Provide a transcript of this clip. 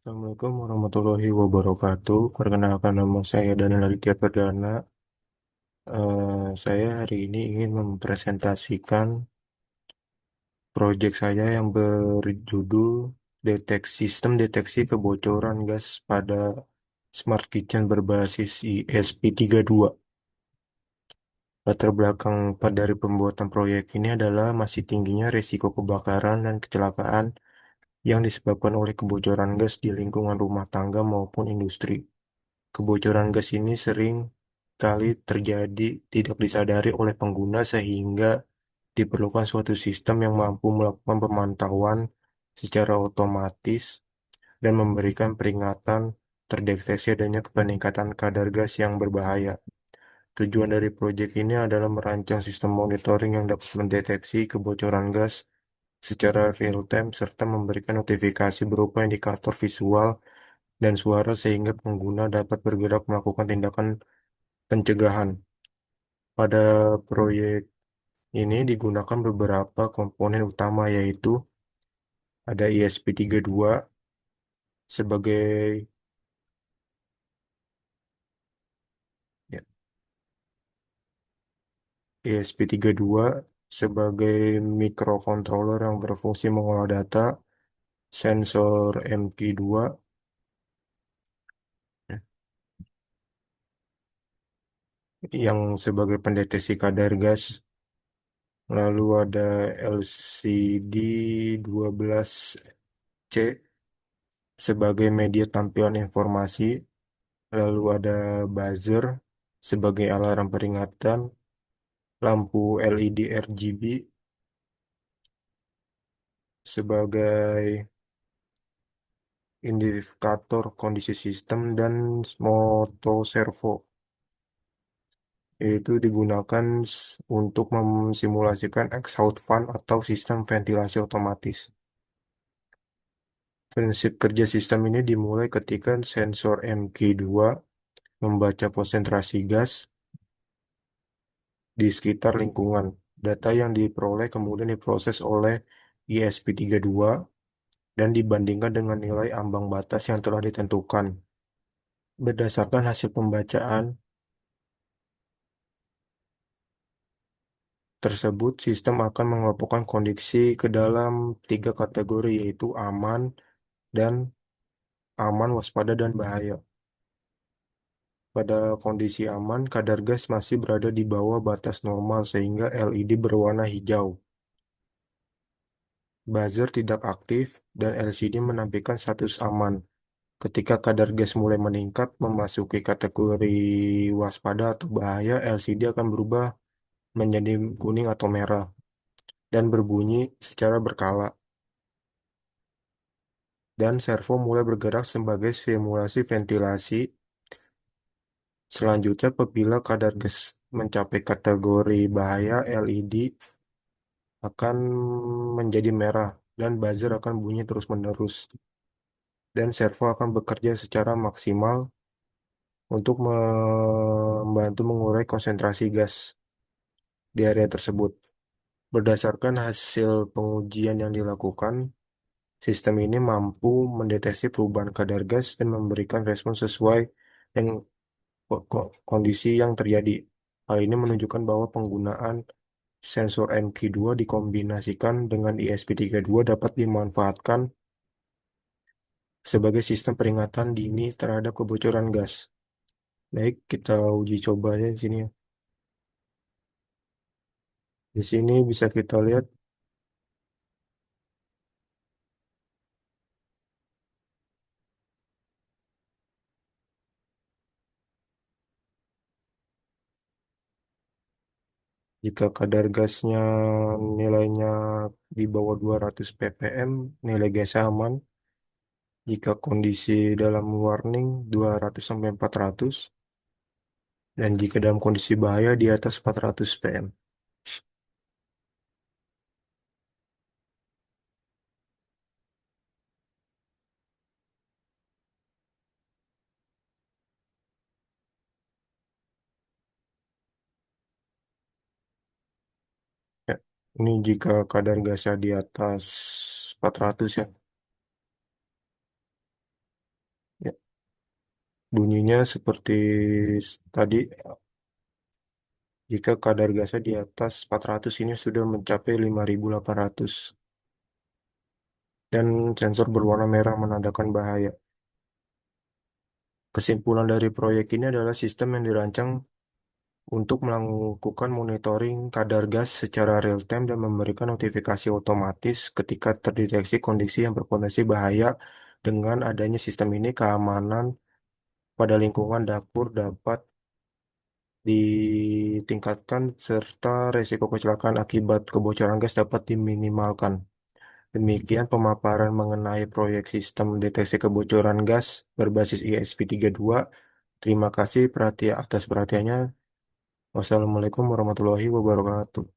Assalamualaikum warahmatullahi wabarakatuh. Perkenalkan nama saya Daniel Aditya Perdana. Saya hari ini ingin mempresentasikan proyek saya yang berjudul Sistem Deteksi Kebocoran Gas pada Smart Kitchen berbasis ESP32. Latar belakang dari pembuatan proyek ini adalah masih tingginya risiko kebakaran dan kecelakaan yang disebabkan oleh kebocoran gas di lingkungan rumah tangga maupun industri. Kebocoran gas ini sering kali terjadi tidak disadari oleh pengguna sehingga diperlukan suatu sistem yang mampu melakukan pemantauan secara otomatis dan memberikan peringatan terdeteksi adanya peningkatan kadar gas yang berbahaya. Tujuan dari proyek ini adalah merancang sistem monitoring yang dapat mendeteksi kebocoran gas secara real-time serta memberikan notifikasi berupa indikator visual dan suara sehingga pengguna dapat bergerak melakukan tindakan pencegahan. Pada proyek ini digunakan beberapa komponen utama yaitu ada ESP32 sebagai ya, ESP32 sebagai microcontroller yang berfungsi mengolah data, sensor MQ2 ya, yang sebagai pendeteksi kadar gas, lalu ada LCD 12C sebagai media tampilan informasi, lalu ada buzzer sebagai alarm peringatan, lampu LED RGB sebagai indikator kondisi sistem, dan moto servo yaitu digunakan untuk memsimulasikan exhaust fan atau sistem ventilasi otomatis. Prinsip kerja sistem ini dimulai ketika sensor MQ2 membaca konsentrasi gas di sekitar lingkungan. Data yang diperoleh kemudian diproses oleh ISP32 dan dibandingkan dengan nilai ambang batas yang telah ditentukan. Berdasarkan hasil pembacaan tersebut, sistem akan mengelompokkan kondisi ke dalam tiga kategori yaitu dan aman, waspada, dan bahaya. Pada kondisi aman, kadar gas masih berada di bawah batas normal sehingga LED berwarna hijau. Buzzer tidak aktif dan LCD menampilkan status aman. Ketika kadar gas mulai meningkat memasuki kategori waspada atau bahaya, LCD akan berubah menjadi kuning atau merah dan berbunyi secara berkala. Dan servo mulai bergerak sebagai simulasi ventilasi. Selanjutnya, apabila kadar gas mencapai kategori bahaya, LED akan menjadi merah dan buzzer akan bunyi terus-menerus. Dan servo akan bekerja secara maksimal untuk membantu mengurai konsentrasi gas di area tersebut. Berdasarkan hasil pengujian yang dilakukan, sistem ini mampu mendeteksi perubahan kadar gas dan memberikan respon sesuai dengan kondisi yang terjadi. Hal ini menunjukkan bahwa penggunaan sensor MQ2 dikombinasikan dengan ESP32 dapat dimanfaatkan sebagai sistem peringatan dini terhadap kebocoran gas. Baik, kita uji cobanya di sini, ya. Di sini bisa kita lihat jika kadar gasnya nilainya di bawah 200 ppm, nilai gasnya aman. Jika kondisi dalam warning 200 sampai 400 dan jika dalam kondisi bahaya di atas 400 pm. Ya, ini jika kadar gasnya di atas 400 ya. Bunyinya seperti tadi, jika kadar gasnya di atas 400 ini sudah mencapai 5.800 dan sensor berwarna merah menandakan bahaya. Kesimpulan dari proyek ini adalah sistem yang dirancang untuk melakukan monitoring kadar gas secara real time dan memberikan notifikasi otomatis ketika terdeteksi kondisi yang berpotensi bahaya. Dengan adanya sistem ini, keamanan pada lingkungan dapur dapat ditingkatkan serta resiko kecelakaan akibat kebocoran gas dapat diminimalkan. Demikian pemaparan mengenai proyek sistem deteksi kebocoran gas berbasis ESP32. Terima kasih atas perhatiannya. Wassalamualaikum warahmatullahi wabarakatuh.